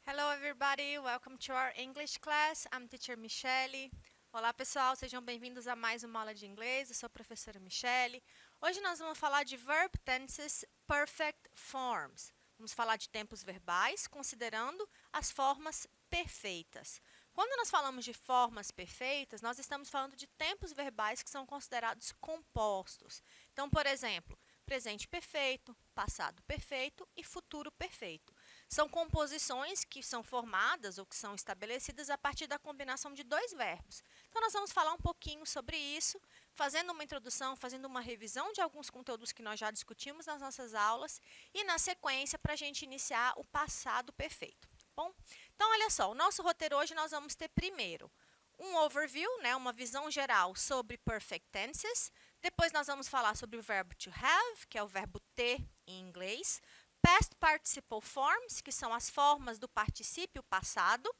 Hello everybody, welcome to our English class. I'm teacher Michelle. Olá pessoal, sejam bem-vindos a mais uma aula de inglês. Eu sou a professora Michelle. Hoje nós vamos falar de verb tenses perfect forms. Vamos falar de tempos verbais, considerando as formas perfeitas. Quando nós falamos de formas perfeitas, nós estamos falando de tempos verbais que são considerados compostos. Então, por exemplo, presente perfeito, passado perfeito e futuro perfeito. São composições que são formadas ou que são estabelecidas a partir da combinação de dois verbos. Então, nós vamos falar um pouquinho sobre isso, fazendo uma introdução, fazendo uma revisão de alguns conteúdos que nós já discutimos nas nossas aulas e, na sequência, para a gente iniciar o passado perfeito. Bom, então, olha só, o nosso roteiro hoje nós vamos ter primeiro um overview, uma visão geral sobre perfect tenses. Depois nós vamos falar sobre o verbo to have, que é o verbo ter em inglês. Past participle forms, que são as formas do particípio passado.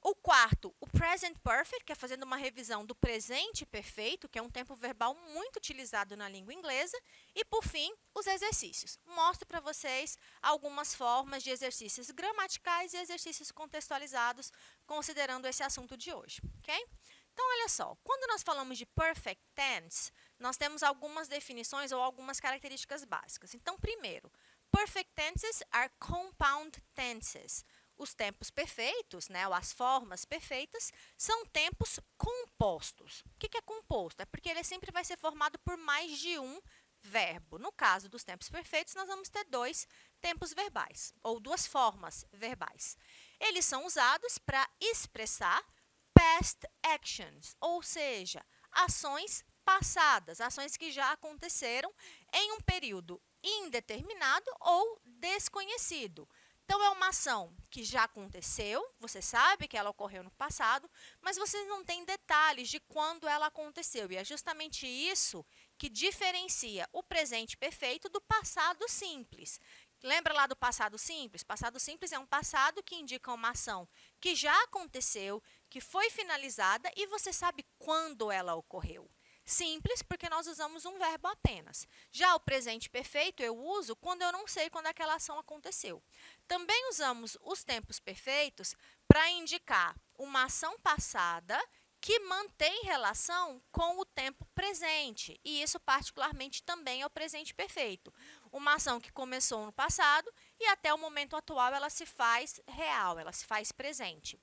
O quarto, o present perfect, que é fazendo uma revisão do presente perfeito, que é um tempo verbal muito utilizado na língua inglesa. E, por fim, os exercícios. Mostro para vocês algumas formas de exercícios gramaticais e exercícios contextualizados, considerando esse assunto de hoje, ok? Então, olha só, quando nós falamos de perfect tense, nós temos algumas definições ou algumas características básicas. Então, primeiro, perfect tenses are compound tenses. Os tempos perfeitos, ou as formas perfeitas, são tempos compostos. O que é composto? É porque ele sempre vai ser formado por mais de um verbo. No caso dos tempos perfeitos, nós vamos ter dois tempos verbais, ou duas formas verbais. Eles são usados para expressar past actions, ou seja, ações passadas, ações que já aconteceram em um período indeterminado ou desconhecido. Então, é uma ação que já aconteceu, você sabe que ela ocorreu no passado, mas você não tem detalhes de quando ela aconteceu. E é justamente isso que diferencia o presente perfeito do passado simples. Lembra lá do passado simples? Passado simples é um passado que indica uma ação que já aconteceu, que foi finalizada e você sabe quando ela ocorreu. Simples, porque nós usamos um verbo apenas. Já o presente perfeito eu uso quando eu não sei quando aquela ação aconteceu. Também usamos os tempos perfeitos para indicar uma ação passada que mantém relação com o tempo presente. E isso, particularmente, também é o presente perfeito. Uma ação que começou no passado e até o momento atual ela se faz real, ela se faz presente.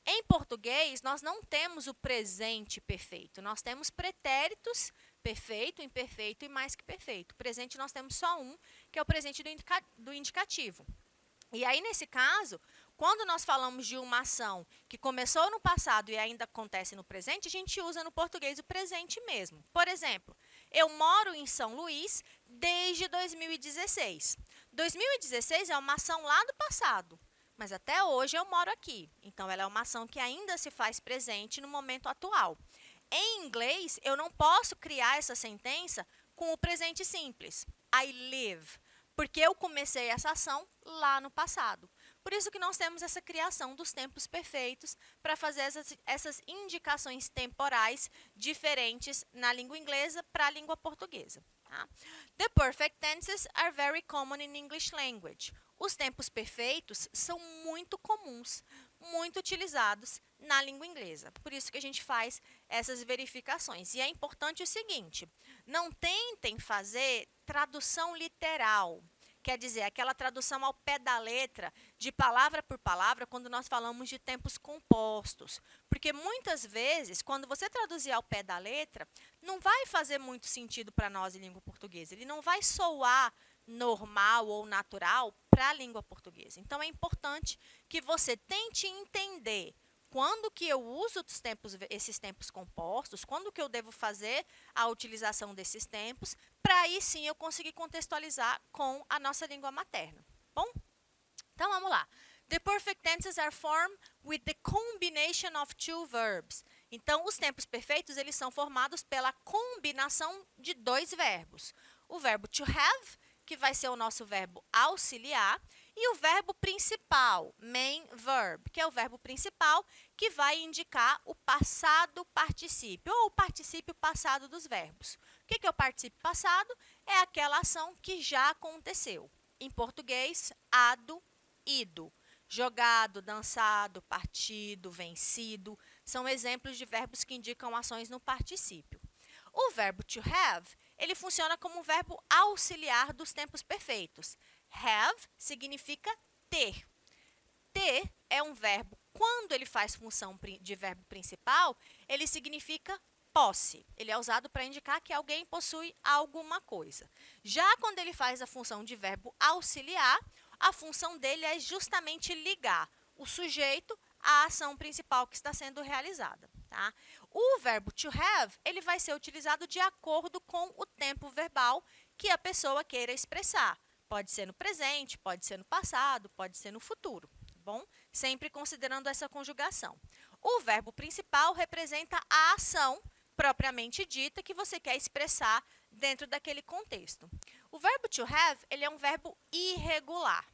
Em português, nós não temos o presente perfeito. Nós temos pretéritos perfeito, imperfeito e mais que perfeito. Presente nós temos só um, que é o presente do indicativo. E aí, nesse caso, quando nós falamos de uma ação que começou no passado e ainda acontece no presente, a gente usa no português o presente mesmo. Por exemplo, eu moro em São Luís desde 2016. 2016 é uma ação lá do passado. Mas até hoje eu moro aqui, então ela é uma ação que ainda se faz presente no momento atual. Em inglês, eu não posso criar essa sentença com o presente simples, I live, porque eu comecei essa ação lá no passado. Por isso que nós temos essa criação dos tempos perfeitos para fazer essas indicações temporais diferentes na língua inglesa para a língua portuguesa. Tá? The perfect tenses are very common in English language. Os tempos perfeitos são muito comuns, muito utilizados na língua inglesa. Por isso que a gente faz essas verificações. E é importante o seguinte, não tentem fazer tradução literal. Quer dizer, aquela tradução ao pé da letra, de palavra por palavra, quando nós falamos de tempos compostos. Porque muitas vezes, quando você traduzir ao pé da letra, não vai fazer muito sentido para nós em língua portuguesa. Ele não vai soar normal ou natural para a língua portuguesa. Então, é importante que você tente entender quando que eu uso esses tempos compostos, quando que eu devo fazer a utilização desses tempos, para aí sim eu conseguir contextualizar com a nossa língua materna. Bom? Então, vamos lá. The perfect tenses are formed with the combination of two verbs. Então, os tempos perfeitos, eles são formados pela combinação de dois verbos. O verbo to have, que vai ser o nosso verbo auxiliar, E o verbo principal, main verb, que é o verbo principal que vai indicar o passado particípio ou o particípio passado dos verbos. O que é o particípio passado? É aquela ação que já aconteceu. Em português, ado, ido. Jogado, dançado, partido, vencido, são exemplos de verbos que indicam ações no particípio. O verbo to have, ele funciona como um verbo auxiliar dos tempos perfeitos. Have significa ter. Ter é um verbo, quando ele faz função de verbo principal, ele significa posse. Ele é usado para indicar que alguém possui alguma coisa. Já quando ele faz a função de verbo auxiliar, a função dele é justamente ligar o sujeito à ação principal que está sendo realizada. Tá? O verbo to have, ele vai ser utilizado de acordo com o tempo verbal que a pessoa queira expressar. Pode ser no presente, pode ser no passado, pode ser no futuro, tá bom? Sempre considerando essa conjugação. O verbo principal representa a ação propriamente dita que você quer expressar dentro daquele contexto. O verbo to have, ele é um verbo irregular.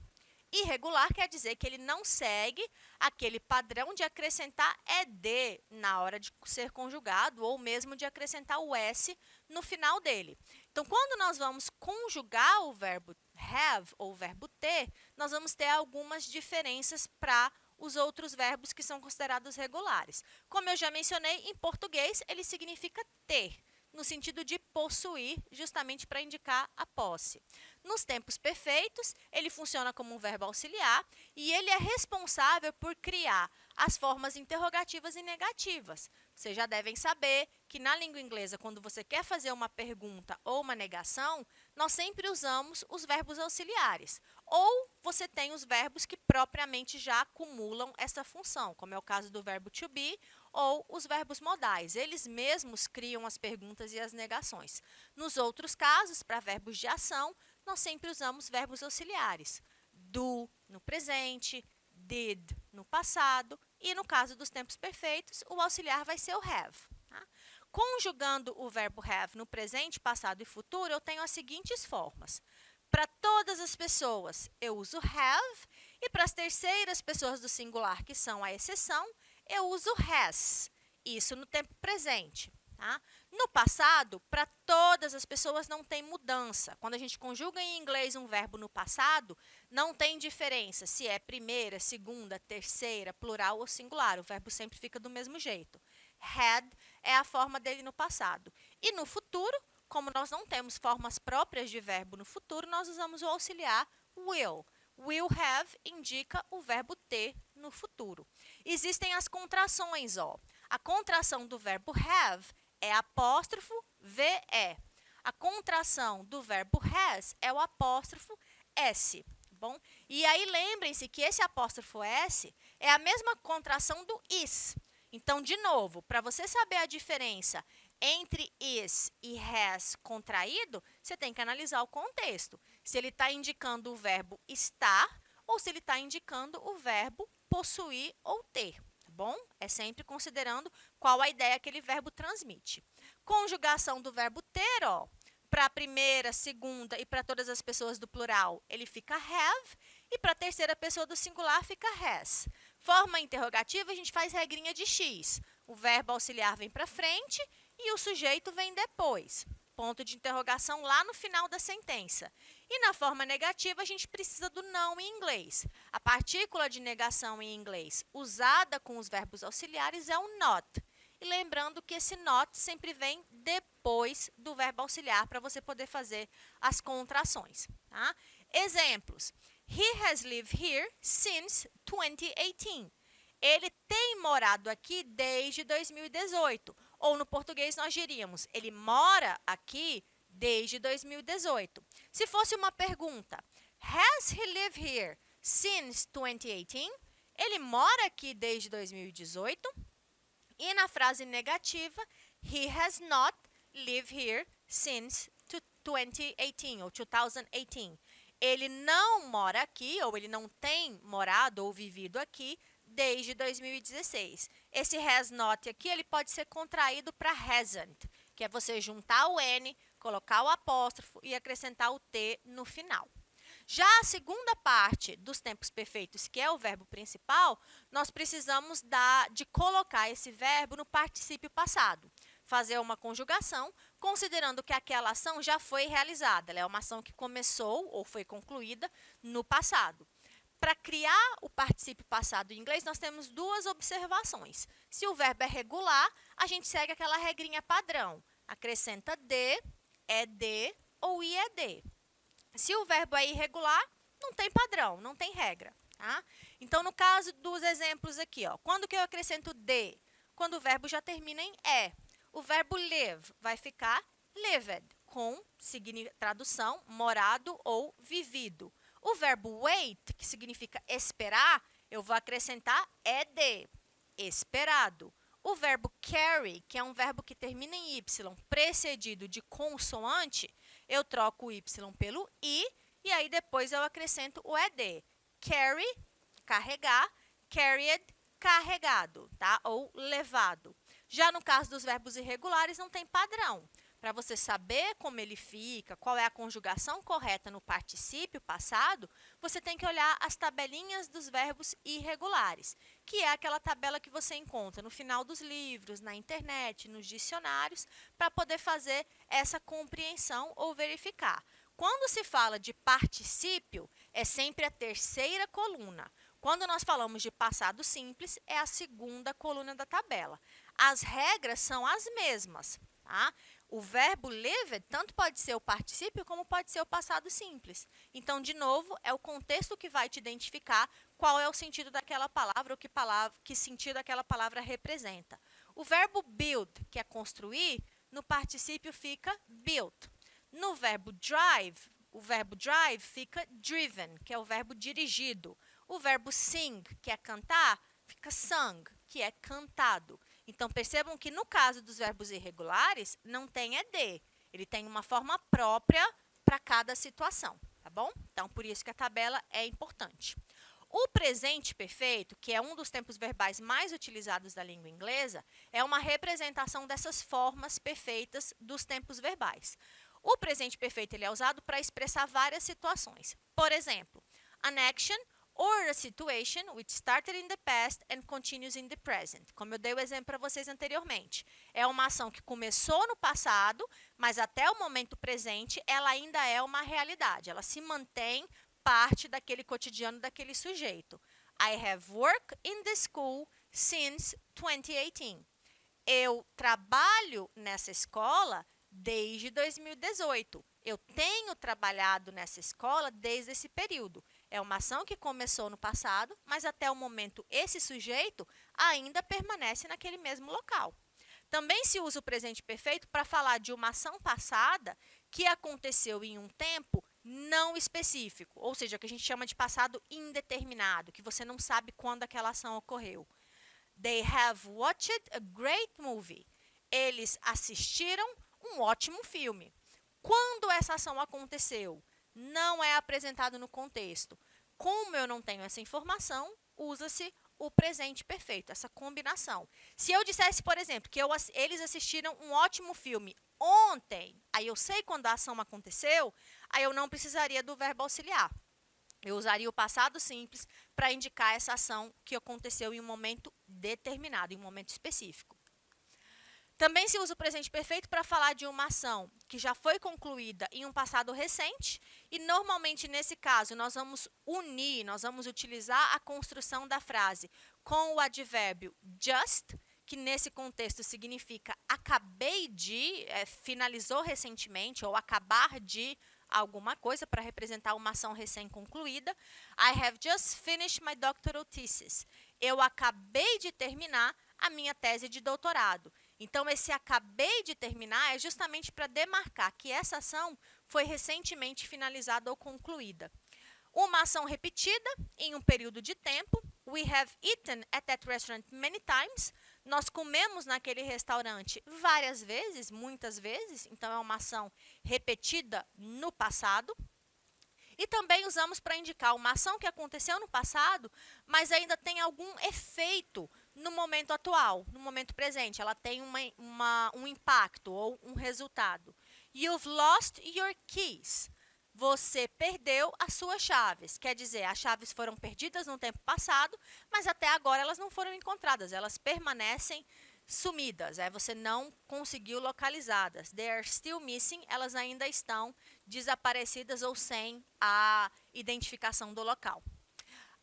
Irregular quer dizer que ele não segue aquele padrão de acrescentar ed na hora de ser conjugado ou mesmo de acrescentar o s no final dele. Então, quando nós vamos conjugar o verbo have ou o verbo ter, nós vamos ter algumas diferenças para os outros verbos que são considerados regulares. Como eu já mencionei, em português ele significa ter, no sentido de possuir, justamente para indicar a posse. Nos tempos perfeitos, ele funciona como um verbo auxiliar e ele é responsável por criar as formas interrogativas e negativas. Vocês já devem saber que na língua inglesa, quando você quer fazer uma pergunta ou uma negação, nós sempre usamos os verbos auxiliares. Ou você tem os verbos que propriamente já acumulam essa função, como é o caso do verbo to be ou os verbos modais. Eles mesmos criam as perguntas e as negações. Nos outros casos, para verbos de ação, nós sempre usamos verbos auxiliares. Do, no presente, did, no passado, e no caso dos tempos perfeitos, o auxiliar vai ser o have. Tá? Conjugando o verbo have no presente, passado e futuro, eu tenho as seguintes formas. Para todas as pessoas, eu uso have, e para as terceiras pessoas do singular, que são a exceção, eu uso has, isso no tempo presente. Tá? No passado, para todas as pessoas não tem mudança. Quando a gente conjuga em inglês um verbo no passado, não tem diferença se é primeira, segunda, terceira, plural ou singular. O verbo sempre fica do mesmo jeito. Had é a forma dele no passado. E no futuro, como nós não temos formas próprias de verbo no futuro, nós usamos o auxiliar will. Will have indica o verbo ter no futuro. Existem as contrações, ó. A contração do verbo have é apóstrofo VE. A contração do verbo has é o apóstrofo S, tá bom? E aí lembrem-se que esse apóstrofo S é a mesma contração do is. Então, de novo, para você saber a diferença entre is e has contraído, você tem que analisar o contexto. Se ele está indicando o verbo estar ou se ele está indicando o verbo possuir ou ter. Bom, é sempre considerando qual a ideia que aquele verbo transmite. Conjugação do verbo ter, ó, para a primeira, segunda e para todas as pessoas do plural, ele fica have, e para a terceira pessoa do singular fica has. Forma interrogativa, a gente faz regrinha de X. O verbo auxiliar vem para frente e o sujeito vem depois. Ponto de interrogação lá no final da sentença. E na forma negativa, a gente precisa do não em inglês. A partícula de negação em inglês usada com os verbos auxiliares é o not. E lembrando que esse not sempre vem depois do verbo auxiliar para você poder fazer as contrações. Tá? Exemplos. He has lived here since 2018. Ele tem morado aqui desde 2018. Ou no português nós diríamos, ele mora aqui desde 2018. Se fosse uma pergunta, has he lived here since 2018? Ele mora aqui desde 2018. E na frase negativa, he has not lived here since 2018 ou 2018. Ele não mora aqui, ou ele não tem morado ou vivido aqui desde 2016. Esse has not aqui, ele pode ser contraído para hasn't, que é você juntar o N, colocar o apóstrofo e acrescentar o T no final. Já a segunda parte dos tempos perfeitos, que é o verbo principal, nós precisamos de colocar esse verbo no particípio passado. Fazer uma conjugação, considerando que aquela ação já foi realizada. Ela é uma ação que começou ou foi concluída no passado. Para criar o particípio passado em inglês, nós temos duas observações. Se o verbo é regular, a gente segue aquela regrinha padrão. Acrescenta de, é de ou ied. Se o verbo é irregular, não tem padrão, não tem regra. Tá? Então, no caso dos exemplos aqui, quando que eu acrescento de? Quando o verbo já termina em é. O verbo live vai ficar lived, com tradução morado ou vivido. O verbo wait, que significa esperar, eu vou acrescentar ed, esperado. O verbo carry, que é um verbo que termina em y, precedido de consoante, eu troco o y pelo i e aí depois eu acrescento o ed. Carry, carregar, carried, carregado, tá? Ou levado. Já no caso dos verbos irregulares, não tem padrão. Para você saber como ele fica, qual é a conjugação correta no particípio passado, você tem que olhar as tabelinhas dos verbos irregulares, que é aquela tabela que você encontra no final dos livros, na internet, nos dicionários, para poder fazer essa compreensão ou verificar. Quando se fala de particípio, é sempre a terceira coluna. Quando nós falamos de passado simples, é a segunda coluna da tabela. As regras são as mesmas, tá? O verbo lived tanto pode ser o particípio como pode ser o passado simples. Então, de novo, é o contexto que vai te identificar qual é o sentido daquela palavra, que sentido aquela palavra representa. O verbo build, que é construir, no particípio fica built. No verbo drive, o verbo drive fica driven, que é o verbo dirigido. O verbo sing, que é cantar, fica sung, que é cantado. Então, percebam que no caso dos verbos irregulares, não tem ed. Ele tem uma forma própria para cada situação, tá bom? Então, por isso que a tabela é importante. O presente perfeito, que é um dos tempos verbais mais utilizados da língua inglesa, é uma representação dessas formas perfeitas dos tempos verbais. O presente perfeito ele é usado para expressar várias situações. Por exemplo, an action or a situation which started in the past and continues in the present. Como eu dei o exemplo para vocês anteriormente. É uma ação que começou no passado, mas até o momento presente ela ainda é uma realidade. Ela se mantém parte daquele cotidiano daquele sujeito. I have worked in the school since 2018. Eu trabalho nessa escola desde 2018. Eu tenho trabalhado nessa escola desde esse período. É uma ação que começou no passado, mas até o momento esse sujeito ainda permanece naquele mesmo local. Também se usa o presente perfeito para falar de uma ação passada que aconteceu em um tempo não específico, ou seja, que a gente chama de passado indeterminado, que você não sabe quando aquela ação ocorreu. They have watched a great movie. Eles assistiram um ótimo filme. Quando essa ação aconteceu? Não é apresentado no contexto. Como eu não tenho essa informação, usa-se o presente perfeito, essa combinação. Se eu dissesse, por exemplo, que eles assistiram um ótimo filme ontem, aí eu sei quando a ação aconteceu, aí eu não precisaria do verbo auxiliar. Eu usaria o passado simples para indicar essa ação que aconteceu em um momento determinado, em um momento específico. Também se usa o presente perfeito para falar de uma ação que já foi concluída em um passado recente e, normalmente, nesse caso, nós vamos unir, nós vamos utilizar a construção da frase com o advérbio just, que nesse contexto significa acabei de, finalizou recentemente ou acabar de alguma coisa para representar uma ação recém-concluída. I have just finished my doctoral thesis. Eu acabei de terminar a minha tese de doutorado. Então, esse acabei de terminar é justamente para demarcar que essa ação foi recentemente finalizada ou concluída. Uma ação repetida em um período de tempo. We have eaten at that restaurant many times. Nós comemos naquele restaurante várias vezes, muitas vezes. Então, é uma ação repetida no passado. E também usamos para indicar uma ação que aconteceu no passado, mas ainda tem algum efeito no momento atual, no momento presente. Ela tem um impacto ou um resultado. You've lost your keys. Você perdeu as suas chaves. Quer dizer, as chaves foram perdidas no tempo passado, mas até agora elas não foram encontradas. Elas permanecem sumidas. Você não conseguiu localizá-las. They are still missing. Elas ainda estão desaparecidas ou sem a identificação do local.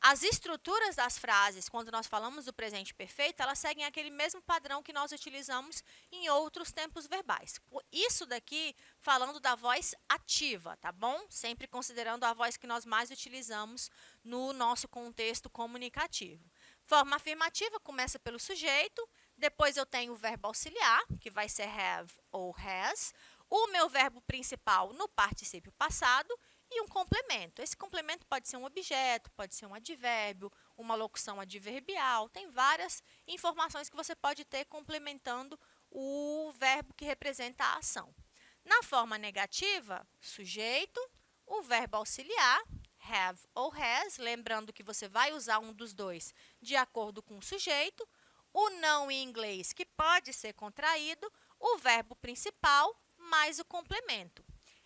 As estruturas das frases, quando nós falamos do presente perfeito, elas seguem aquele mesmo padrão que nós utilizamos em outros tempos verbais. Isso daqui falando da voz ativa, tá bom? Sempre considerando a voz que nós mais utilizamos no nosso contexto comunicativo. Forma afirmativa começa pelo sujeito, depois eu tenho o verbo auxiliar, que vai ser have ou has, o meu verbo principal no particípio passado, e um complemento. Esse complemento pode ser um objeto, pode ser um advérbio, uma locução adverbial. Tem várias informações que você pode ter complementando o verbo que representa a ação. Na forma negativa, sujeito, o verbo auxiliar, have ou has, lembrando que você vai usar um dos dois de acordo com o sujeito, o não em inglês, que pode ser contraído, o verbo principal mais o complemento.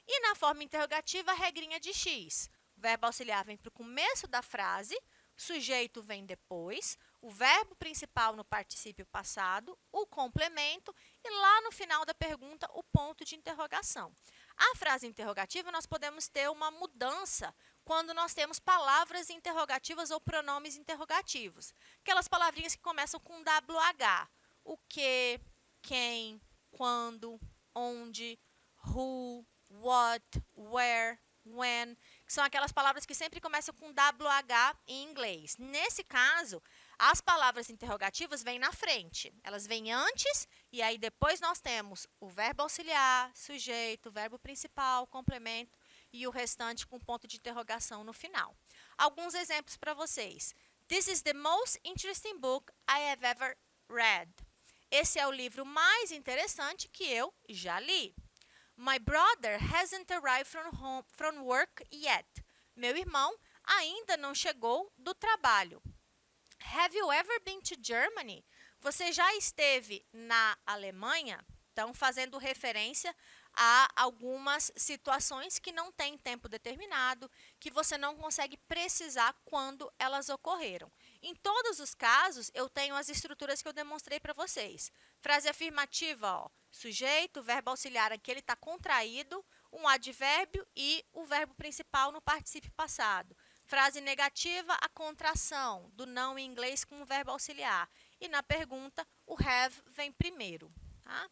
E na forma interrogativa, a regrinha de X. O verbo auxiliar vem para o começo da frase, o sujeito vem depois, o verbo principal no particípio passado, o complemento e lá no final da pergunta, o ponto de interrogação. A frase interrogativa, nós podemos ter uma mudança quando nós temos palavras interrogativas ou pronomes interrogativos. Aquelas palavrinhas que começam com WH. O que, quem, quando, onde, who, what, where, when, que são aquelas palavras que sempre começam com WH em inglês. Nesse caso, as palavras interrogativas vêm na frente. Elas vêm antes e aí depois nós temos o verbo auxiliar, sujeito, verbo principal, complemento e o restante com ponto de interrogação no final. Alguns exemplos para vocês. This is the most interesting book I have ever read. Esse é o livro mais interessante que eu já li. My brother hasn't arrived from work yet. Meu irmão ainda não chegou do trabalho. Have you ever been to Germany? Você já esteve na Alemanha? Então, fazendo referência a algumas situações que não têm tempo determinado, que você não consegue precisar quando elas ocorreram. Em todos os casos, eu tenho as estruturas que eu demonstrei para vocês. Frase afirmativa, ó, sujeito, verbo auxiliar aqui, ele está contraído, um advérbio e o verbo principal no particípio passado. Frase negativa, a contração do não em inglês com o verbo auxiliar. E na pergunta, o have vem primeiro. Tá?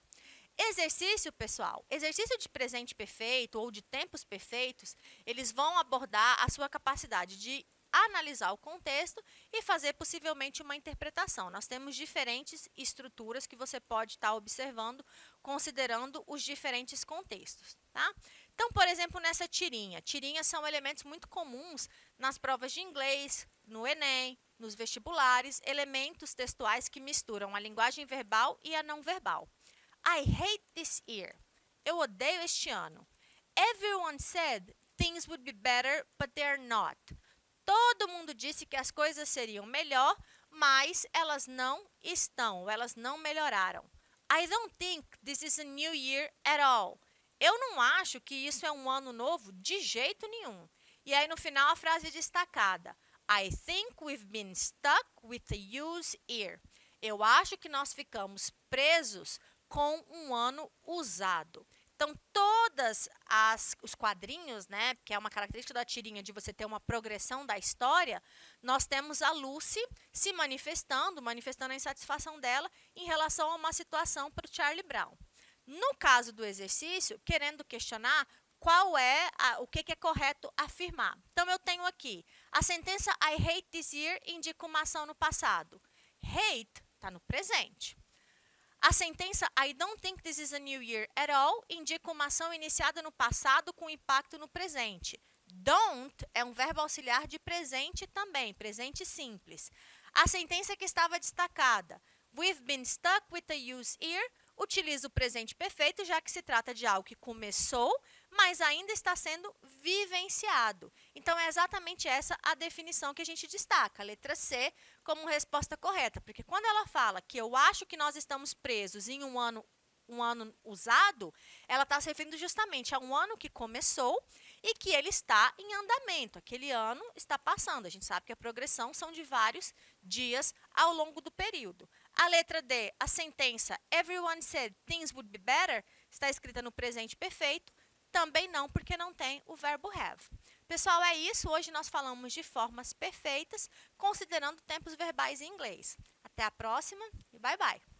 Exercício, pessoal. Exercício de presente perfeito ou de tempos perfeitos, eles vão abordar a sua capacidade de analisar o contexto e fazer possivelmente uma interpretação. Nós temos diferentes estruturas que você pode estar observando, considerando os diferentes contextos. Tá? Então, por exemplo, nessa tirinha. Tirinhas são elementos muito comuns nas provas de inglês, no Enem, nos vestibulares, elementos textuais que misturam a linguagem verbal e a não verbal. I hate this year. Eu odeio este ano. Everyone said things would be better, but they're not. Todo mundo disse que as coisas seriam melhor, mas elas não estão, elas não melhoraram. I don't think this is a new year at all. Eu não acho que isso é um ano novo de jeito nenhum. E aí no final a frase é destacada. I think we've been stuck with a used year. Eu acho que nós ficamos presos com um ano usado. Então, todos os quadrinhos, né, que é uma característica da tirinha de você ter uma progressão da história, nós temos a Lucy se manifestando a insatisfação dela em relação a uma situação para o Charlie Brown. No caso do exercício, querendo questionar o que é correto afirmar. Então, eu tenho aqui, a sentença I hate this year indica uma ação no passado. Hate está no presente. A sentença I don't think this is a new year at all indica uma ação iniciada no passado com impacto no presente. Don't é um verbo auxiliar de presente também, presente simples. A sentença que estava destacada, we've been stuck with a used year, utiliza o presente perfeito, já que se trata de algo que começou, mas ainda está sendo vivenciado. Então, é exatamente essa a definição que a gente destaca, a letra C, como resposta correta. Porque quando ela fala que eu acho que nós estamos presos em um ano um ano usado, ela está se referindo justamente a um ano que começou e que ele está em andamento. Aquele ano está passando. A gente sabe que a progressão são de vários dias ao longo do período. A letra D, a sentença Everyone said things would be better, está escrita no presente perfeito. Também não, porque não tem o verbo have. Pessoal, é isso. Hoje nós falamos de formas perfeitas, considerando tempos verbais em inglês. Até a próxima e bye bye!